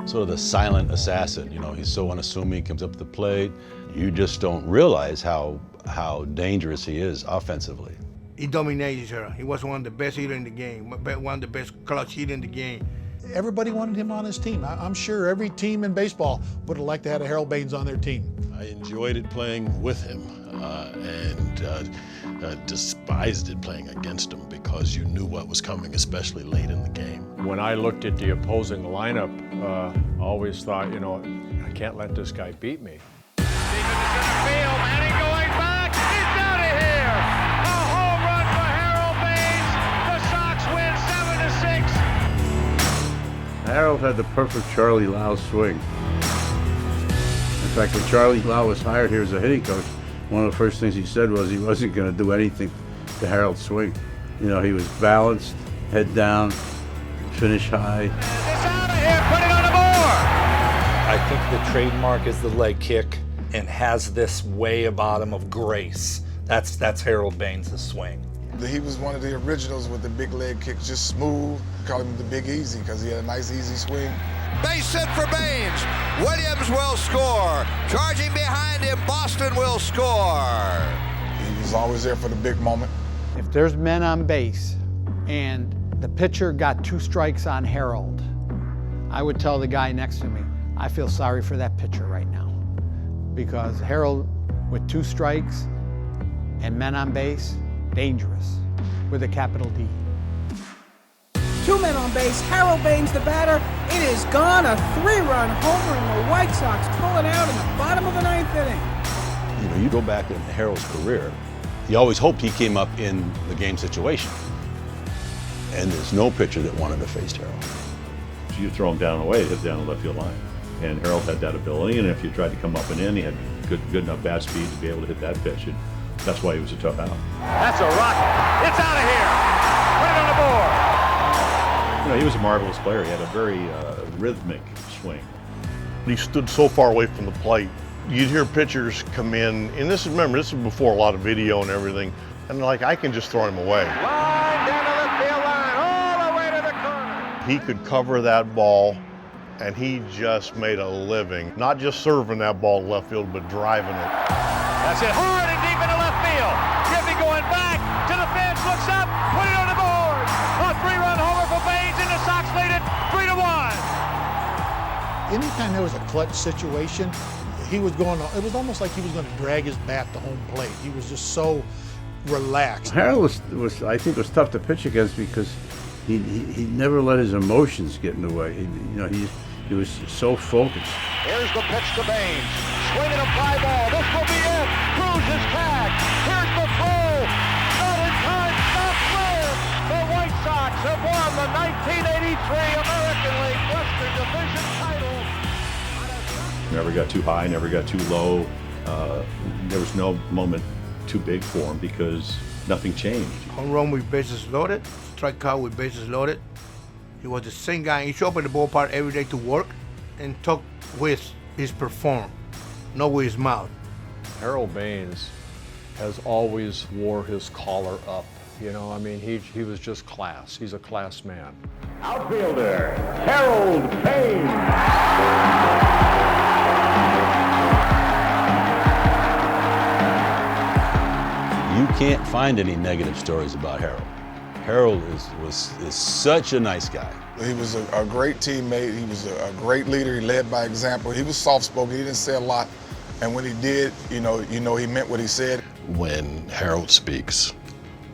sort of the silent assassin. You know, he's so unassuming, comes up to the plate. You just don't realize how dangerous he is offensively. He dominated her. He was one of the best hitters in the game, one of the best clutch hitters in the game. Everybody wanted him on his team. I'm sure every team in baseball would have liked to have a Harold Baines on their team. I enjoyed it playing with him and despised it playing against him because you knew what was coming, especially late in the game. When I looked at the opposing lineup, I always thought, you know, I can't let this guy beat me. Deep into center field, Manning going back, he's out of here! A home run for Harold Baines. The Sox win 7-6. Harold had the perfect Charlie Lau swing. In fact, when Charlie Lau was hired here as a hitting coach, one of the first things he said was he wasn't going to do anything to Harold's swing. You know, he was balanced, head down, finish high. It's out of here, put it on the board! I think the trademark is the leg kick and has this way about him of grace. That's Harold Baines' swing. He was one of the originals with the big leg kick, just smooth. Called him the Big Easy because he had a nice, easy swing. Base hit for Baines. Williams will score. Charging behind him, Boston will score. He was always there for the big moment. If there's men on base and the pitcher got 2 strikes on Harold, I would tell the guy next to me, I feel sorry for that pitcher right now. Because Harold, with 2 strikes and men on base, dangerous, with a capital D. 2 men on base, Harold Baines the batter. It is gone, a 3-run homer, and the White Sox pull it out in the bottom of the 9th inning. You know, you go back in Harold's career, you always hoped he came up in the game situation. And there's no pitcher that wanted to face Harold. You throw him down away, hit down the left field line. And Harold had that ability, and if you tried to come up and in, he had good enough bat speed to be able to hit that pitch. And that's why he was a tough out. That's a rocket. It's out of here. Put it on the board. You know, he was a marvelous player. He had a very rhythmic swing. He stood so far away from the plate. You'd hear pitchers come in, and this is before a lot of video and everything, and like, I can just throw him away. Line down to the field line, all the way to the corner. He could cover that ball, and he just made a living, not just serving that ball to left field, but driving it. That's it, hard and deep into left field. Griffey going back to the fence, looks up, put it on the board. A 3-run homer for Baines, and the Sox lead it 3-1. Anytime there was a clutch situation, he was going, it was almost like he was going to drag his bat to home plate. He was just so relaxed. Harold was I think, was tough to pitch against because he never let his emotions get in the way. He was so focused. Here's the pitch to Baines. Swinging a fly ball. This will be it. Cruz is tagged. Here's the throw. Not in time. Stop clear. The White Sox have won the 1983 American League Western Division title. Never got too high, never got too low. There was no moment too big for him because nothing changed. Home run with bases loaded, strikeout with bases loaded. He was the same guy. He showed up at the ballpark every day to work and talk with his perform, not with his mouth. Harold Baines has always wore his collar up. You know, I mean, he was just class. He's a class man. Outfielder, Harold Baines. You can't find any negative stories about Harold. Harold is such a nice guy. He was a great teammate. He was a great leader. He led by example. He was soft-spoken. He didn't say a lot. And when he did, you know he meant what he said. When Harold speaks,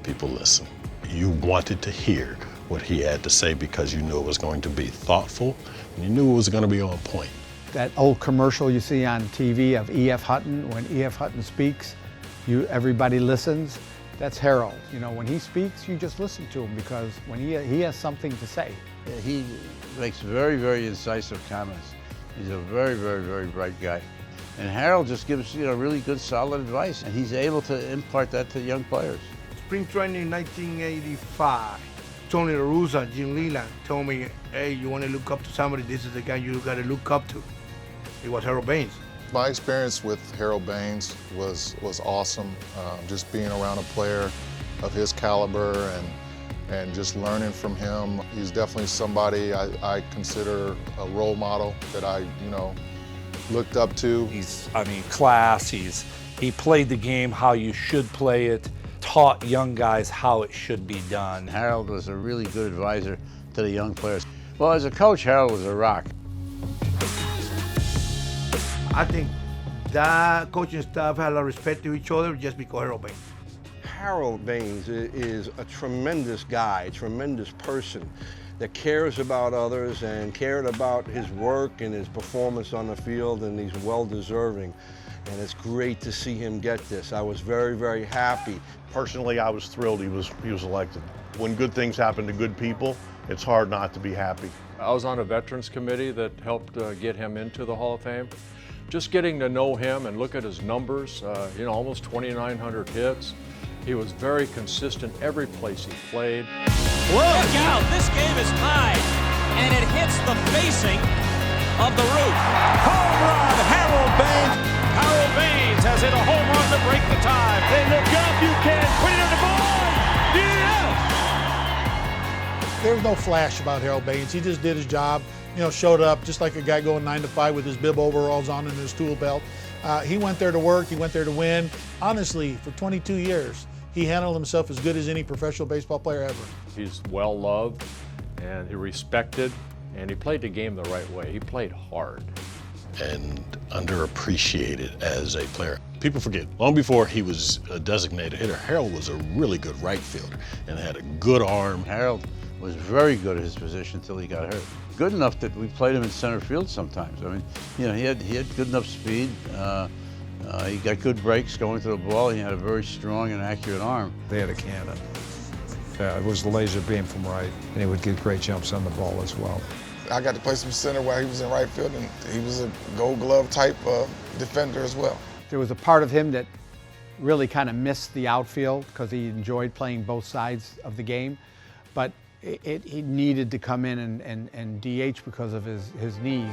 people listen. You wanted to hear what he had to say because you knew it was going to be thoughtful and you knew it was going to be on point. That old commercial you see on TV of E.F. Hutton, when E.F. Hutton speaks, everybody listens. That's Harold. You know, when he speaks, you just listen to him because when he has something to say. He makes very, very incisive comments. He's a very, very, very bright guy. And Harold just gives, really good, solid advice, and he's able to impart that to young players. Spring training 1985, Tony La Russa, Jim Leland told me, hey, you want to look up to somebody, this is the guy you got to look up to. It was Harold Baines. My experience with Harold Baines was awesome. Just being around a player of his caliber and just learning from him. He's definitely somebody I consider a role model that I, looked up to. He's, class. He played the game how you should play it, taught young guys how it should be done. Harold was a really good advisor to the young players. Well, as a coach, Harold was a rock. I think that coaching staff had a lot of respect to each other just because Harold Baines. Harold Baines is a tremendous guy, tremendous person that cares about others and cared about his work and his performance on the field, and he's well-deserving. And it's great to see him get this. I was very, very happy. Personally, I was thrilled he was elected. When good things happen to good people, it's hard not to be happy. I was on a Veterans Committee that helped get him into the Hall of Fame. Just getting to know him and look at his numbers, almost 2,900 hits. He was very consistent every place he played. Look out, this game is tied, and it hits the facing of the roof. Home run, Harold Baines. Harold Baines has hit a home run to break the tie. Hey, look up, you can put it on the board. Yeah! There was no flash about Harold Baines. He just did his job, showed up just like a guy going 9 to 5 with his bib overalls on and his tool belt. He went there to work, he went there to win. Honestly, for 22 years, he handled himself as good as any professional baseball player ever. He's well loved and he respected, and he played the game the right way. He played hard. And underappreciated as a player. People forget, long before he was a designated hitter, Harold was a really good right fielder and had a good arm. Harold was very good at his position until he got hurt. Good enough that we played him in center field sometimes. He had good enough speed. He got good breaks going to the ball. He had a very strong and accurate arm. They had a cannon. It was the laser beam from right, and he would get great jumps on the ball as well. I got to play some center while he was in right field, and he was a Gold Glove type defender as well. There was a part of him that really kind of missed the outfield because he enjoyed playing both sides of the game, but he needed to come in and DH because of his knees.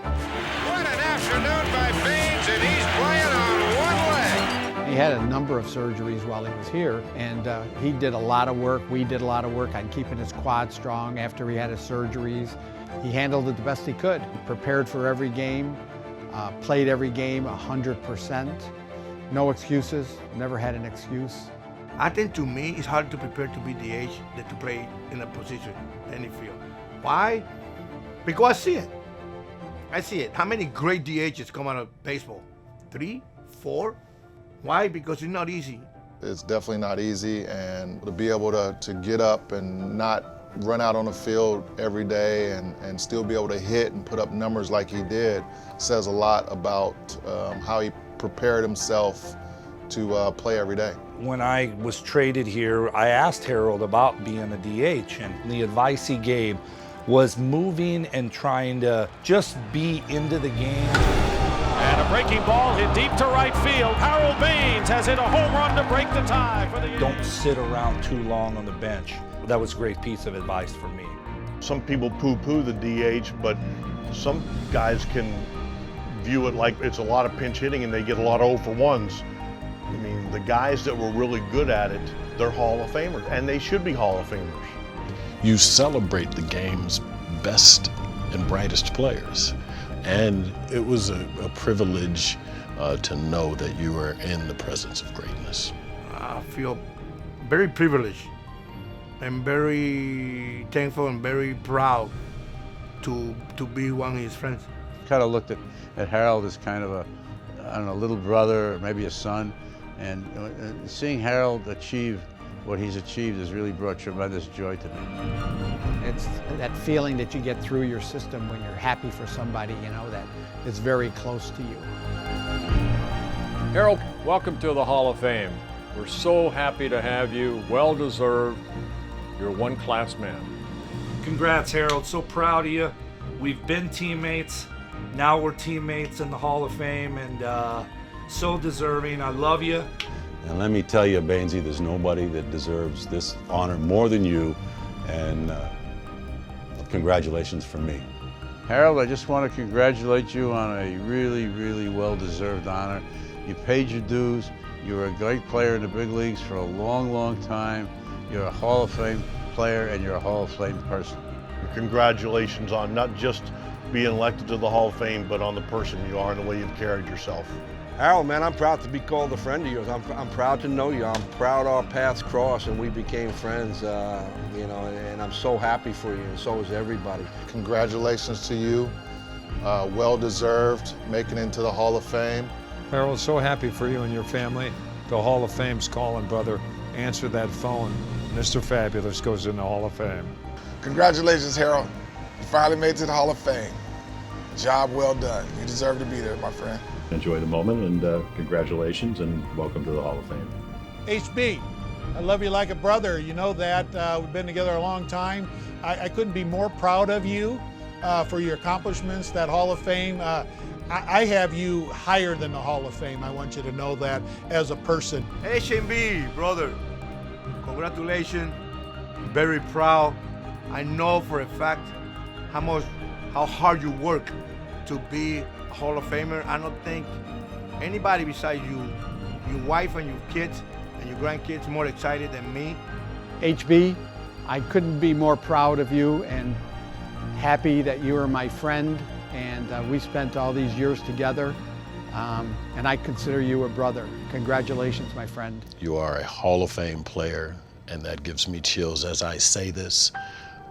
What an afternoon by Baines, and he's playing on one leg. He had a number of surgeries while he was here, and he did a lot of work. We did a lot of work on keeping his quad strong after he had his surgeries. He handled it the best he could. He prepared for every game, played every game 100%. No excuses, never had an excuse. I think to me, it's harder to prepare to be DH than to play in a position, any field. Why? Because I see it. I see it. How many great DHs come out of baseball? 3, 4? Why? Because it's not easy. It's definitely not easy, and to be able to get up and not run out on the field every day and still be able to hit and put up numbers like he did says a lot about how he prepared himself to play every day. When I was traded here, I asked Harold about being a DH, and the advice he gave was moving and trying to just be into the game. And a breaking ball hit deep to right field. Harold Baines has hit a home run to break the tie for the Yankees. Don't sit around too long on the bench. That was a great piece of advice for me. Some people poo-poo the DH, but some guys can view it like it's a lot of pinch hitting and they get a lot of 0-for-1s. I mean, the guys that were really good at it, they're Hall of Famers, and they should be Hall of Famers. You celebrate the game's best and brightest players. And it was a privilege to know that you were in the presence of greatness. I feel very privileged and very thankful and very proud to be one of his friends. Kind of looked at Harold as kind of a little brother, or maybe a son. And seeing Harold achieve what he's achieved has really brought tremendous joy to me. It's that feeling that you get through your system when you're happy for somebody, that is very close to you. Harold, welcome to the Hall of Fame. We're so happy to have you, well deserved. You're one class man. Congrats, Harold. So proud of you. We've been teammates. Now we're teammates in the Hall of Fame, and so deserving. I love you. And let me tell you, Bainesy, there's nobody that deserves this honor more than you, and congratulations from me. Harold, I just want to congratulate you on a really, really well-deserved honor. You paid your dues. You were a great player in the big leagues for a long, long time, You're a Hall of Fame player and you're a Hall of Fame person. Congratulations on not just being elected to the Hall of Fame, but on the person you are and the way you've carried yourself. Harold, man, I'm proud to be called a friend of yours. I'm proud to know you. I'm proud our paths crossed and we became friends, you know, and I'm so happy for you, and so is everybody. Congratulations to you. Well deserved, making it into the Hall of Fame. Harold, so happy for you and your family. The Hall of Fame's calling, brother. Answer that phone. Mr. Fabulous goes in the Hall of Fame. Congratulations, Harold. You finally made it to the Hall of Fame. Job well done. You deserve to be there, my friend. Enjoy the moment, and congratulations, and welcome to the Hall of Fame. HB, I love you like a brother. You know that. We've been together a long time. I couldn't be more proud of you for your accomplishments, that Hall of Fame. I have you higher than the Hall of Fame. I want you to know that as a person. HB, brother, congratulations. Very proud. I know for a fact how hard you work to be a Hall of Famer. I don't think anybody besides you, your wife and your kids and your grandkids more excited than me. HB, I couldn't be more proud of you and happy that you are my friend, and we spent all these years together, and I consider you a brother. Congratulations, my friend. You are a Hall of Fame player, and that gives me chills as I say this,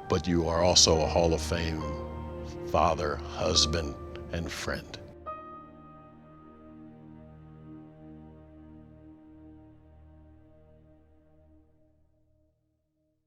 but you are also a Hall of Fame father, husband, and friend.